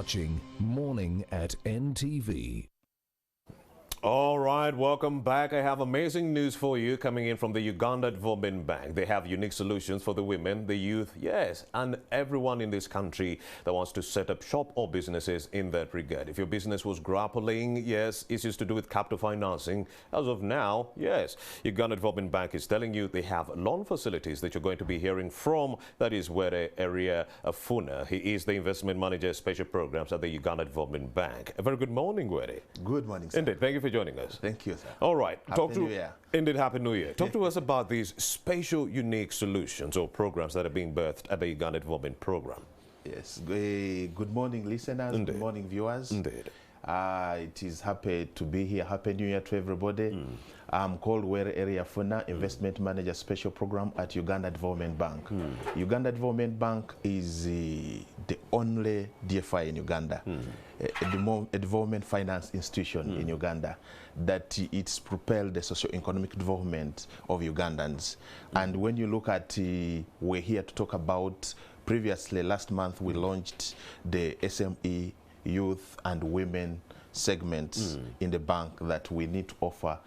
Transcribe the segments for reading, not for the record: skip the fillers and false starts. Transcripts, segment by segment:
watching Morning at NTV. All right, welcome back. I have amazing news for you coming in from the Uganda Development Bank. They have unique solutions for the women, the youth, yes, and everyone in this country that wants to set up shop or businesses in that regard. If your business was grappling, yes, issues to do with capital financing, as of now, yes, Uganda Development Bank is telling you they have loan facilities that you're going to be hearing from. That is Were Area Funa. He is the investment manager, special programs at the Uganda Development Bank. A very good morning, Were. Good morning, sir. Indeed, thank you for joining us. Thank you, sir. All right. Happy New Year. Indeed, Happy New Year. Talk to us about these spatial unique solutions or programs that are being birthed at the Uganda Development Program. Yes. Good morning, listeners. Indeed. Good morning, viewers. Indeed. It is happy to be here. Happy New Year to everybody. I'm called Were Area Funa, Investment Manager Special Program at Uganda Development Bank. Uganda Development Bank is the only DFI in Uganda, a development finance institution in Uganda that it's propelled the socio-economic development of Ugandans. And when you look at, we're here to talk about, previously last month we launched the SME youth and women segments in the bank that we need to offer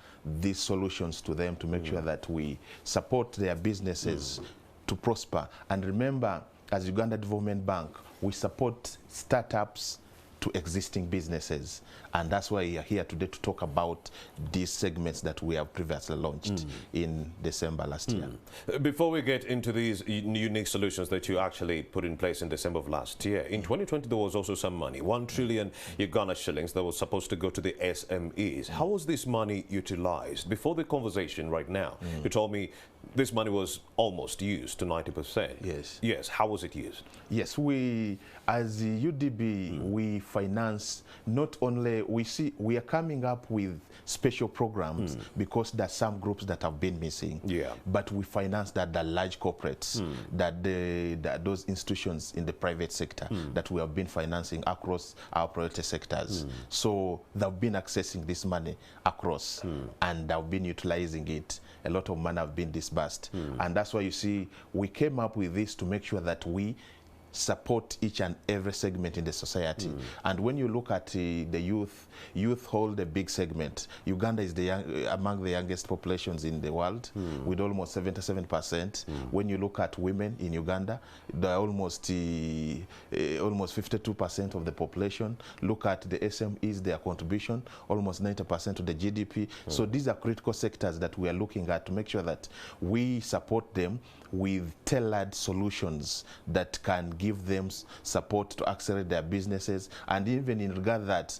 these solutions to them to make sure that we support their businesses to prosper. And remember, as Uganda Development Bank, we support startups to existing businesses, and that's why we are here today to talk about these segments that we have previously launched in December last year. Before we get into these unique solutions that you actually put in place in December of last year, in 2020 there was also some money, 1 trillion Uganda shillings that was supposed to go to the SMEs. How was this money utilized? Before the conversation right now, you told me this money was almost used to 90%. Yes. Yes. How was it used? Yes, we, as the UDB, we finance not only, we are coming up with special programs because there are some groups that have been missing. Yeah. But we finance that the large corporates, that those institutions in the private sector that we have been financing across our priority sectors. So they've been accessing this money across and they've been utilizing it. A lot of money have been disbursed. And that's why you see we came up with this to make sure that we support each and every segment in the society. And when you look at the youth hold a big segment. Uganda is among the youngest populations in the world with almost 77%. When you look at women in Uganda, they're almost 52% of the population. Look at the SMEs, their contribution, almost 90% of the GDP. So these are critical sectors that we are looking at to make sure that we support them with tailored solutions that can give them support to accelerate their businesses. And even in regard that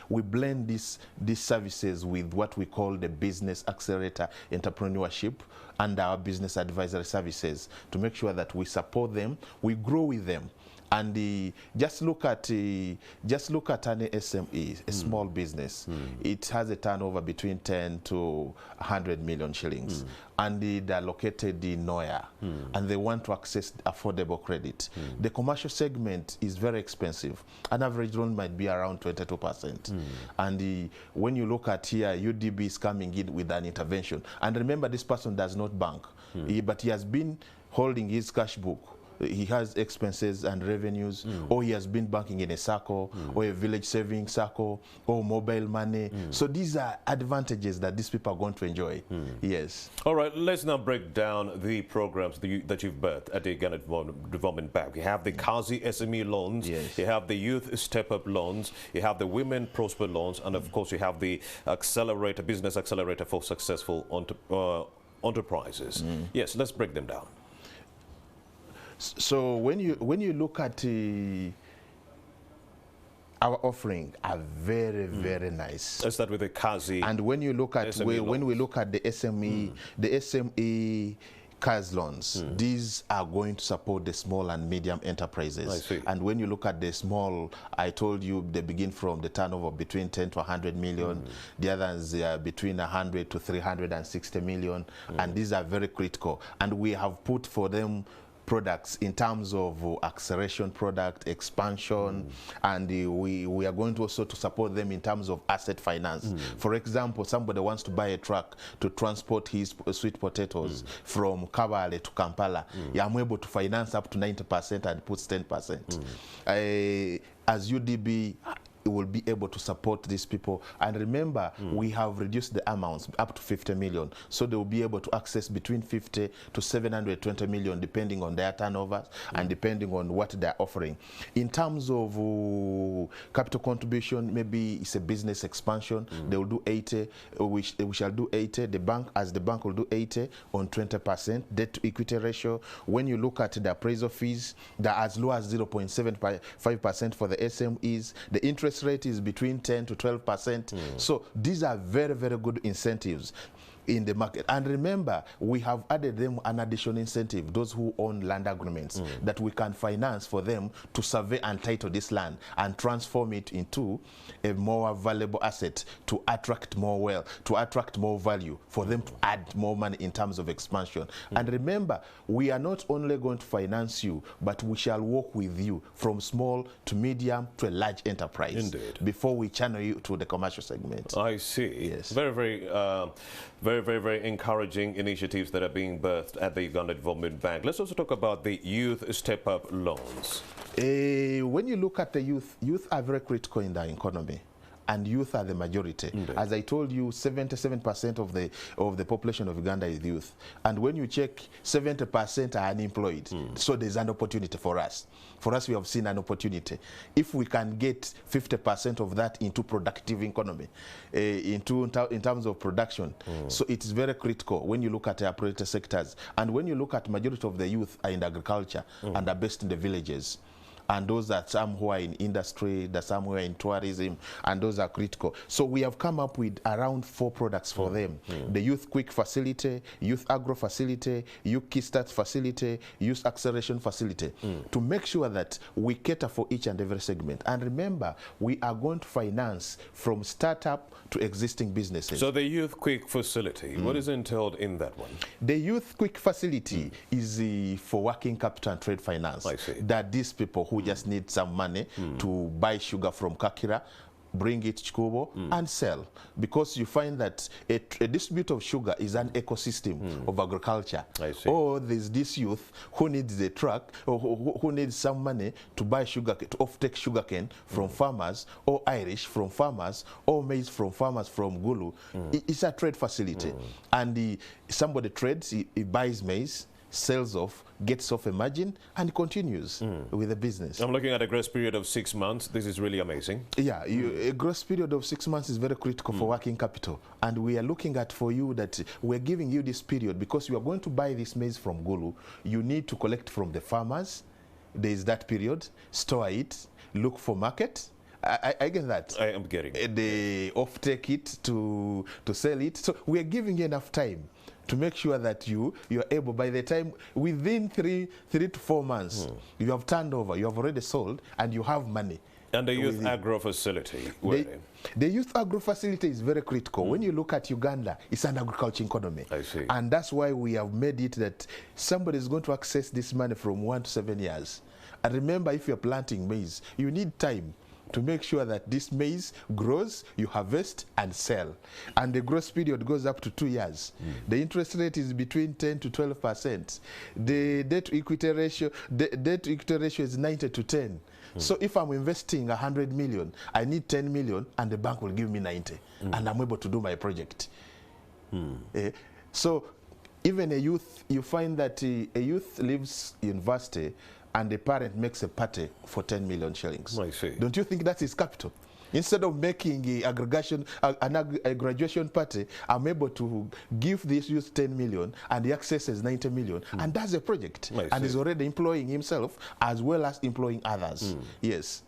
we blend these services with what we call the business accelerator entrepreneurship and our business advisory services to make sure that we support them, we grow with them. And just look at an SME, a small business. It has a turnover between 10 to 100 million shillings. And they're located in Noya. And they want to access affordable credit. The commercial segment is very expensive. An average loan might be around 22%. And when you look at here, UDB is coming in with an intervention. And remember, this person does not bank, but he has been holding his cash book. He has expenses and revenues, or he has been banking in a circle, or a village saving circle, or mobile money. So these are advantages that these people are going to enjoy. Yes. All right, let's now break down the programs that you've birthed at the Uganda Development Bank. You have the Kazi SME loans, you have the Youth Step-Up loans, you have the Women Prosper loans, and of course you have the Accelerator, Business Accelerator for Successful Enterprises. Yes, let's break them down. So when you look at our offering, are very nice. Let's start with the Kazi. And when you look at when we look at the SME CAS loans, these are going to support the small and medium enterprises. I see. And when you look at the small, I told you they begin from the turnover between 10 to 100 million. The others are between 100 to 360 million. And these are very critical. And we have put for them products in terms of acceleration product, expansion, and we are going to also to support them in terms of asset finance. For example, somebody wants to buy a truck to transport his sweet potatoes from Kabale to Kampala. I'm able to finance up to 90% and puts 10%. As UDB, will be able to support these people. And remember, we have reduced the amounts up to 50 million. So they will be able to access between 50 to 720 million, depending on their turnovers and depending on what they're offering. In terms of capital contribution, maybe it's a business expansion. They will do 80, we shall do 80. The bank will do 80 on 20% debt to equity ratio. When you look at the appraisal fees, they're as low as 0.75% for the SMEs. The interest rate is between 10 to 12%. So these are very, very good incentives in the market. And remember, we have added them an additional incentive, those who own land agreements, that we can finance for them to survey and title this land and transform it into a more valuable asset to attract more wealth, to attract more value, for them to add more money in terms of expansion. And remember, we are not only going to finance you, but we shall work with you from small to medium to a large enterprise. Indeed. Before we channel you to the commercial segment. I see. Yes. Very encouraging initiatives that are being birthed at the Uganda Development Bank. Let's also talk about the youth step-up loans. When you look at the youth are very critical in the economy. And youth are the majority. As I told you, 77% of the population of Uganda is youth. And when you check, 70% are unemployed. So there's an opportunity for us. For us, we have seen an opportunity. If we can get 50% of that into productive economy, in terms of production, so it's very critical when you look at the operator sectors. And when you look at majority of the youth are in agriculture and are based in the villages. And those are some who are in industry, there's some who are in tourism, and those are critical. So we have come up with around 4 products for them. The Youth Quick Facility, Youth Agro Facility, Youth Kickstart Facility, Youth Acceleration Facility, to make sure that we cater for each and every segment. And remember, we are going to finance from startup to existing businesses. So the Youth Quick Facility, what is entailed in that one? The Youth Quick Facility is for working capital and trade finance. I see. That these people who just need some money to buy sugar from Kakira, bring it to Chikubo and sell. Because you find that a distributor of sugar is an ecosystem of agriculture. I see. Or there's this youth who needs a truck or who needs some money to buy sugar, to off-take sugarcane from farmers, or Irish from farmers, or maize from farmers from Gulu. It's a trade facility. And somebody trades, he buys maize, sells off, gets off a margin, and continues with the business. I'm looking at a grace period of 6 months. This is really amazing. Yeah, a grace period of 6 months is very critical for working capital. And we are looking at for you that we're giving you this period because you are going to buy this maize from Gulu. You need to collect from the farmers. There is that period. Store it. Look for market. I get that. I am getting it. They off-take it to sell it. So we are giving you enough time to make sure that you are able, by the time, within 3 to 4 months, you have turned over, you have already sold, and you have money. And the Youth Agro Facility? The Youth Agro Facility is very critical. When you look at Uganda, it's an agriculture economy. I see. And that's why we have made it that somebody is going to access this money from 1 to 7 years. And remember, if you're planting maize, you need time to make sure that this maize grows, you harvest and sell. And the growth period goes up to 2 years. The interest rate is between 10 to 12%. The debt to equity ratio, is 90 to 10. So if I'm investing 100 million, I need 10 million and the bank will give me 90 and I'm able to do my project. So even a youth, you find that a youth leaves university and the parent makes a party for 10 million shillings. I see. Don't you think that is capital? Instead of making a graduation party, I'm able to give this youth 10 million and the access is 90 million. And that's a project. And he's already employing himself as well as employing others. Yes.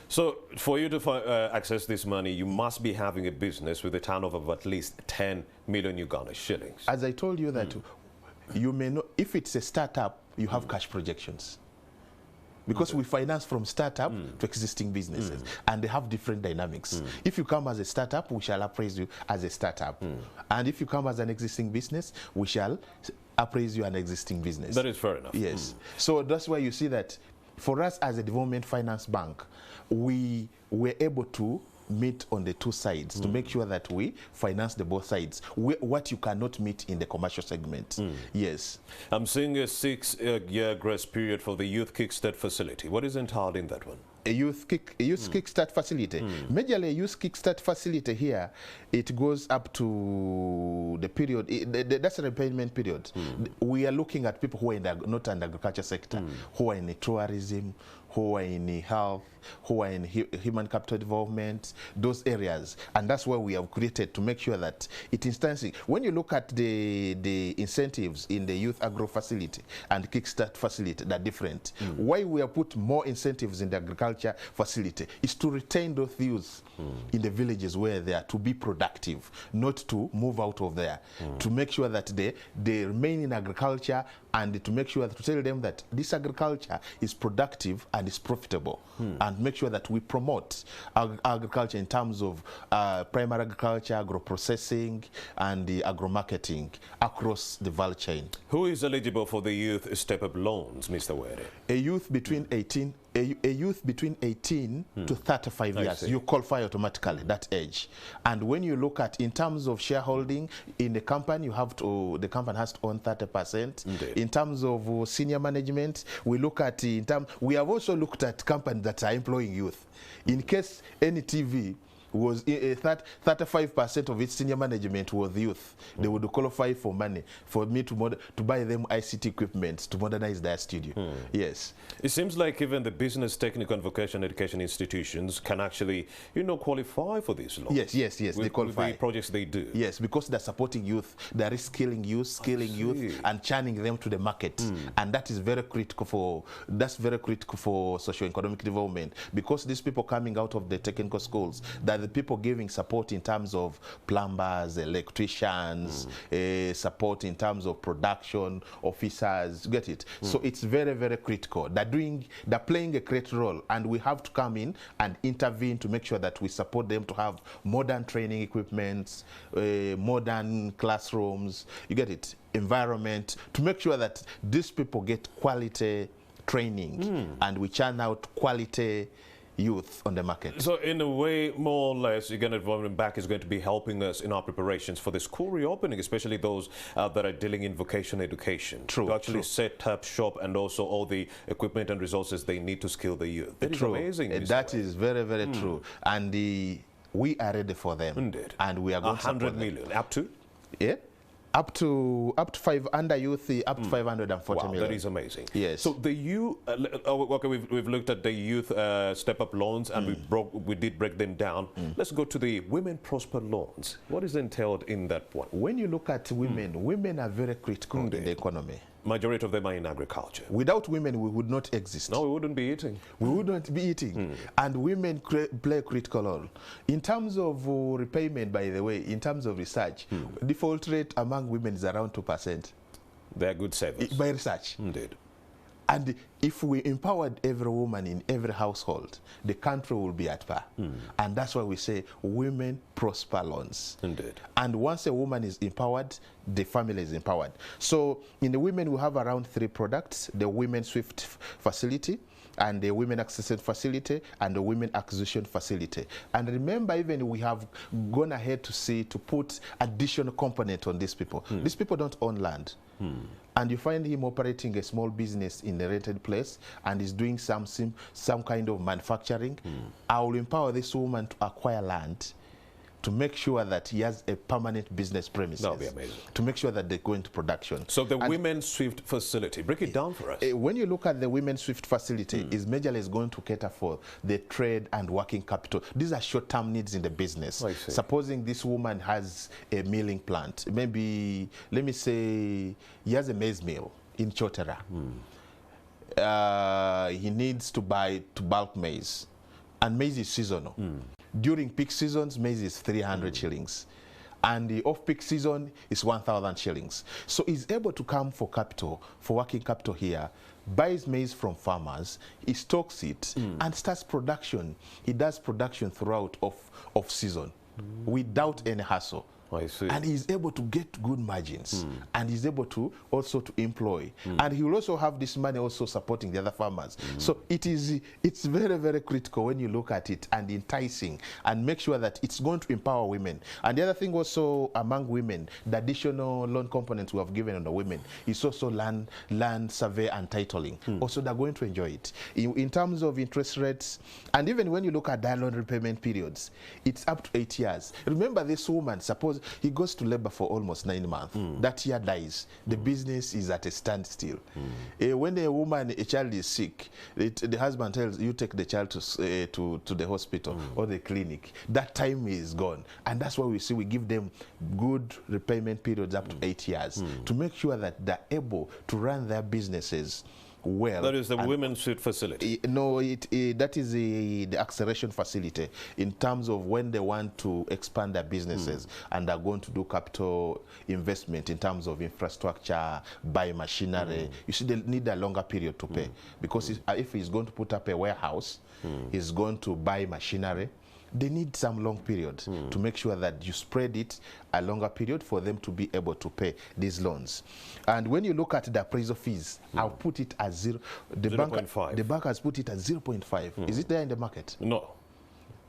So for you to access this money, you must be having a business with a turnover of at least 10 million Uganda shillings. As I told you that you may know, if it's a startup, you have cash projections. Because we finance from startup to existing businesses, and they have different dynamics. If you come as a startup, we shall appraise you as a startup. And if you come as an existing business, we shall appraise you an existing business. That is fair enough. Yes. So that's why you see that for us as a development finance bank, we were able to meet on the two sides to make sure that we finance the both sides, what you cannot meet in the commercial segment. Yes. I'm seeing a 6-year grace period for the Youth Kickstart facility. What is entailed in that one? A youth kickstart facility. Majorly, a youth kickstart facility here, it goes up to the period, that's a repayment period. We are looking at people who are in the, not in the agriculture sector, who are in the tourism, who are in health, who are in human capital development, those areas. And that's why we have created to make sure that it instantly, when you look at the incentives in the youth agro facility and kickstart facility, they're different. Why we have put more incentives in the agriculture facility is to retain those youth in the villages where they are, to be productive, not to move out of there, to make sure that they remain in agriculture, and to make sure to tell them that this agriculture is productive and is profitable, and make sure that we promote agriculture in terms of primary agriculture, agro-processing, and the agro-marketing across the value chain. Who is eligible for the youth step-up loans, Mr. Were? A youth between 18 to 35 years, you qualify automatically that age. And when you look at in terms of shareholding in the company, you have to, the company has to own 30%. Indeed. In terms of senior management, we look at we have also looked at companies that are employing youth. In case any TV was 35% of its senior management was youth, they would qualify for money for me to buy them ICT equipment to modernize their studio. Yes. It seems like even the business, technical, and vocational education institutions can actually, qualify for these loans. Yes, they qualify. With the projects they do. Yes, because they're supporting youth, they're reskilling youth, skilling youth, and churning them to the market. And that is very critical for socio-economic development, because these people coming out of the technical schools, that the people giving support in terms of plumbers, electricians, support in terms of production officers, get it? So it's very, very critical. They're playing a great role, and we have to come in and intervene to make sure that we support them to have modern training equipment, modern classrooms, you get it, environment, to make sure that these people get quality training, and we churn out quality youth on the market. So in a way, more or less, Uganda Development Bank is going to be helping us in our preparations for the school reopening, especially those that are dealing in vocational education. True. To actually set up shop and also all the equipment and resources they need to skill the youth. That is amazing. That is very, very true. And we are ready for them. Indeed. And we are going to support 100 million. Up to? Yeah. Up to 5 under youth, up to 540 million. That is amazing. Yes. So the youth, okay, we've looked at the youth step-up loans, and we did break them down. Let's go to the women prosper loans. What is entailed in that one? When you look at women, women are very critical in the economy. Majority of them are in agriculture. Without women, we would not exist. No, we wouldn't be eating. We wouldn't be eating. And women play a critical role. In terms of repayment, by the way, in terms of research, default rate among women is around 2%. They are good savers. By research. Indeed. And if we empowered every woman in every household, the country will be at par. And that's why we say women prosper loans. Indeed. And once a woman is empowered, the family is empowered. So in the women, we have around 3 products: the Women Swift Facility, and the Women Access Facility, and the Women Acquisition Facility. And remember, even we have gone ahead to put additional component on these people. These people don't own land. And you find him operating a small business in a rented place, and is doing some kind of manufacturing. I will empower this woman to acquire land, to make sure that he has a permanent business premises. That would be amazing. To make sure that they go into production. So the Women Swift Facility, break it down for us. When you look at the Women Swift Facility, is majorly going to cater for the trade and working capital. These are short-term needs in the business. Supposing this woman has a milling plant, maybe, let me say, he has a maize mill in Chotera. He needs to buy bulk maize, and maize is seasonal. During peak seasons, maize is 300 shillings. And the off-peak season is 1,000 shillings. So he's able to come for capital, for working capital here, buys maize from farmers, he stocks it, and starts production. He does production throughout off season without any hassle. I see. And he's able to get good margins, and he's able to also to employ, and he will also have this money also supporting the other farmers. So it's very, very critical when you look at it, and enticing, and make sure that it's going to empower women. And the other thing also among women, the additional loan components we have given on the women is also land survey and titling. Also, they're going to enjoy it. In terms of interest rates, and even when you look at their loan repayment periods, it's up to 8 years. Remember, this woman, suppose he goes to labor for almost 9 months. That year dies. The business is at a standstill. When a child is sick, the husband tells you take the child to the hospital or the clinic. That time is gone. And that's why we give them good repayment periods up to 8 years to make sure that they're able to run their businesses well. That is the women's suit facility? No, that is the acceleration facility in terms of when they want to expand their businesses and are going to do capital investment in terms of infrastructure, buy machinery. You see, they need a longer period to pay, because if he's going to put up a warehouse, he's going to buy machinery. They need some long period to make sure that you spread it a longer period for them to be able to pay these loans. And when you look at the appraisal fees, I'll put it at 0. The bank has put it at 0.5. Is it there in the market? No.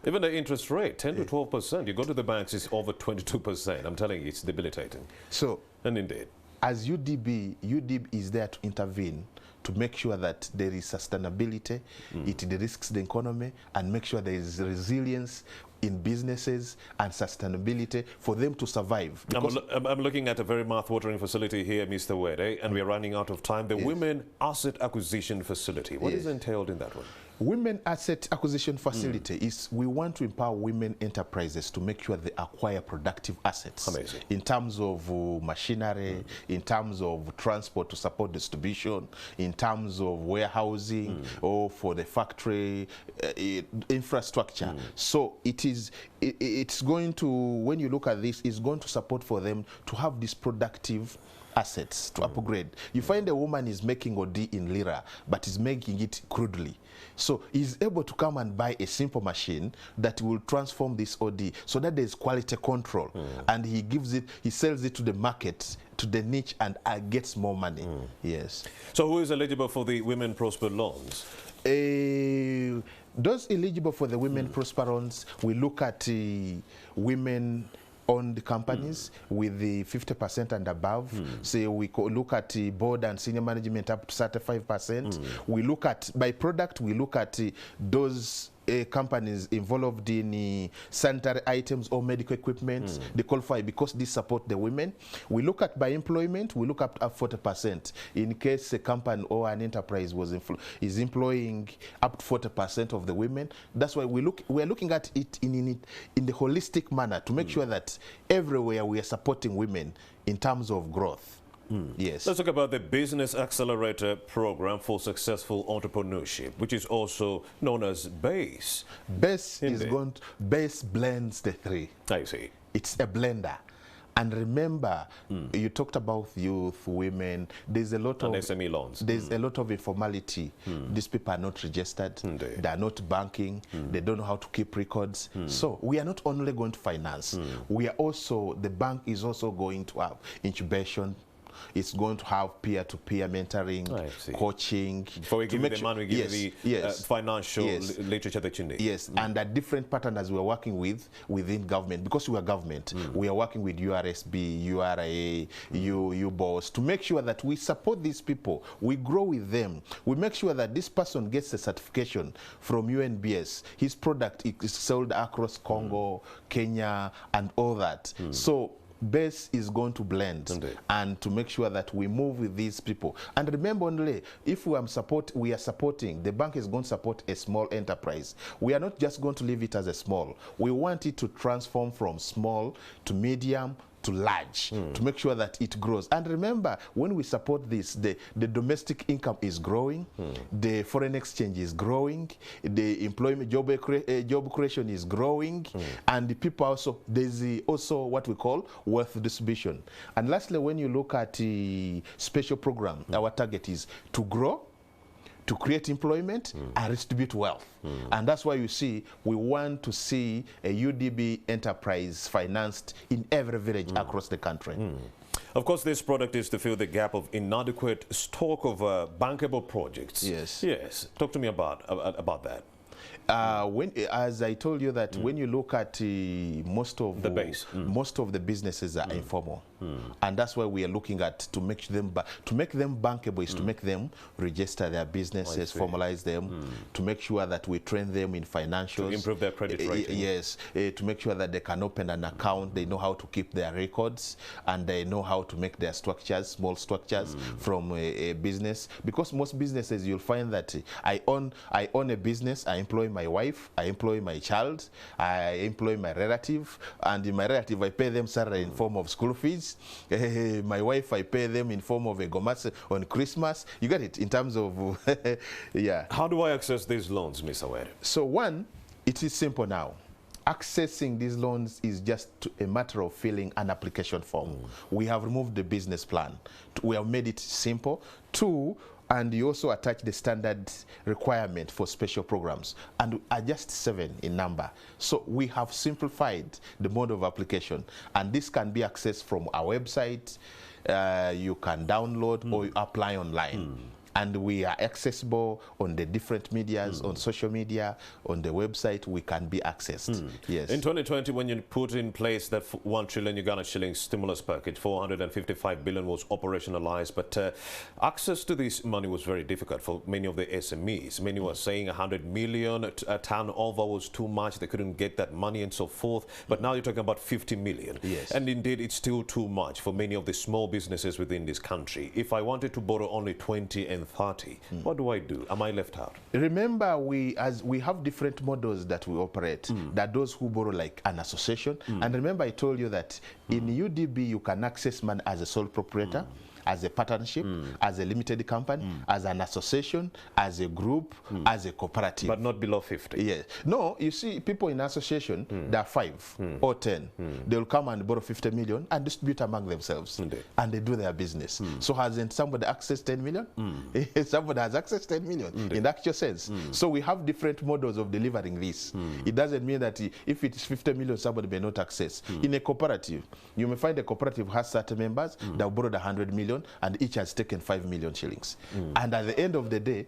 Even the interest rate, 10 to 12%. You go to the banks, it's over 22%. I'm telling you, it's debilitating. So, and indeed, as UDIB is there to intervene, to make sure that there is sustainability, it de-risks the economy, and make sure there is resilience in businesses and sustainability for them to survive. I'm looking at a very mouth-watering facility here, Mr. Wede, and we're running out of time. The Women Asset Acquisition Facility. What is entailed in that one? Women Asset Acquisition Facility is, we want to empower women enterprises to make sure they acquire productive assets. Amazing. In terms of machinery, in terms of transport to support distribution, in terms of warehousing, or for the factory infrastructure. So it's going to, when you look at this, it's going to support for them to have this productive assets to upgrade. You find a woman is making OD in lira, but is making it crudely. So he's able to come and buy a simple machine that will transform this OD so that there's quality control. And he sells it to the market, to the niche, and gets more money. Yes. So who is eligible for the Women Prosper loans? Those eligible for the Women Prosper loans, we look at women-owned companies with the 50% and above. So we look at board and senior management up to 35%. We look at, by product, we look at those companies involved in sanitary items or medical equipment. They qualify because they support the women. We look at by employment, we look up 40%. In case a company or an enterprise is employing up to 40% of the women. That's why we are looking at it in the holistic manner to make sure that everywhere we are supporting women in terms of growth. Yes. Let's talk about the Business Accelerator Program for Successful Entrepreneurship, which is also known as BASE. BASE blends the three. I see. It's a blender. And remember, you talked about youth, women. There's a lot of SME loans. There's a lot of informality. These people are not registered. They are not banking. They don't know how to keep records. So we are not only going to finance. We are also, the bank is also going to have incubation. It's going to have peer-to-peer mentoring, coaching. Before we give you the money, we give you the financial literature that you need. Yes, and a different pattern as we're working with within government, because we are government. We are working with URSB, URA, UBOS, to make sure that we support these people. We grow with them. We make sure that this person gets a certification from UNBS. His product is sold across Congo, Kenya, and all that. So BASE is going to blend and to make sure that we move with these people. And remember, only if we are supporting, the bank is going to support a small enterprise. We are not just going to leave it as a small. We want it to transform from small to medium to large, to make sure that it grows. And remember, when we support this, the domestic income is growing, the foreign exchange is growing, the employment job creation is growing, and the people also, there's also what we call wealth distribution. And lastly, when you look at the special program, our target is to grow, to create employment and redistribute wealth. And that's why you see we want to see a UDB enterprise financed in every village across the country. Of course, this product is to fill the gap of inadequate stock of bankable projects. Yes. Yes. Talk to me about that. As I told you that when you look at most of the base, most of the businesses are informal, and that's why we are looking at to make them bankable is to make them register their businesses, formalize them, to make sure that we train them in financials, to improve their credit rating. Yes, to make sure that they can open an account, they know how to keep their records, and they know how to make their structures, small structures from a business. Because most businesses, you'll find that I own a business, I employ my wife, I employ my child, I employ my relative, and in my relative I pay them salary in form of school fees. My wife, I pay them in form of a gomas on Christmas. You get it in terms of yeah. How do I access these loans, Mr. Were? So one, it is simple now. Accessing these loans is just a matter of filling an application form. We have removed the business plan. We have made it simple. Two, and you also attach the standard requirement for special programs, and are just 7 in number. So we have simplified the mode of application, and this can be accessed from our website. You can download or you apply online. And we are accessible on the different medias, on social media, on the website. We can be accessed. Yes. In 2020, when you put in place that 1 trillion Uganda shillings stimulus package, 455 billion was operationalized, but access to this money was very difficult for many of the SMEs. Many were saying 100 million turnover was too much. They couldn't get that money and so forth. But now you're talking about 50 million. Yes. And indeed, it's still too much for many of the small businesses within this country. If I wanted to borrow only 20 and 30, what do I do? Am I left out? Remember, we have different models that we operate. That those who borrow like an association. And remember, I told you that in UDB you can access money as a sole proprietor, as a partnership, as a limited company, as an association, as a group, as a cooperative. But not below 50. Yes. No, you see, people in association, there are 5 or 10. They will come and borrow 50 million and distribute among themselves. Indeed. And they do their business. So hasn't somebody accessed 10 million? Somebody has accessed 10 million in the actual sense. So we have different models of delivering this. It doesn't mean that if it is 50 million, somebody may not access. In a cooperative, you may find a cooperative has certain members that have borrowed 100 million and each has taken 5 million shillings. And at the end of the day,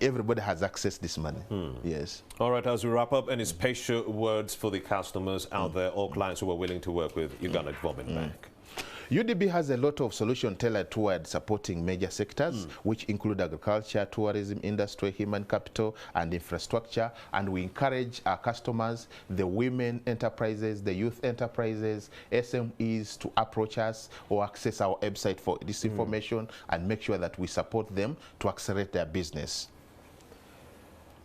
everybody has accessed this money. Yes. All right, as we wrap up, any special words for the customers out there or clients who are willing to work with Uganda Development Bank? UDB has a lot of solutions tailored toward supporting major sectors, which include agriculture, tourism, industry, human capital, and infrastructure. And we encourage our customers, the women enterprises, the youth enterprises, SMEs, to approach us or access our website for this information and make sure that we support them to accelerate their business.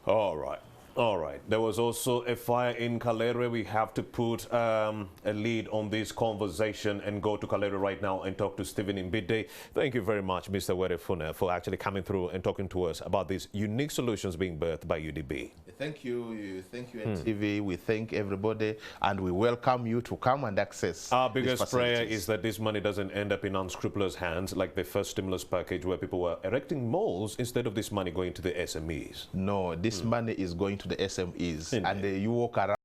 All right. All right. There was also a fire in Kalere. We have to put a lead on this conversation and go to Kalere right now and talk to Stephen Mbide. Thank you very much, Mr. Werefuna, for actually coming through and talking to us about these unique solutions being birthed by UDB. Thank you, NTV. We thank everybody, and we welcome you to come and access. Our biggest prayer is that this money doesn't end up in unscrupulous hands, like the first stimulus package, where people were erecting malls instead of this money going to the SMEs. No, this money is going to the SMEs, and you walk around.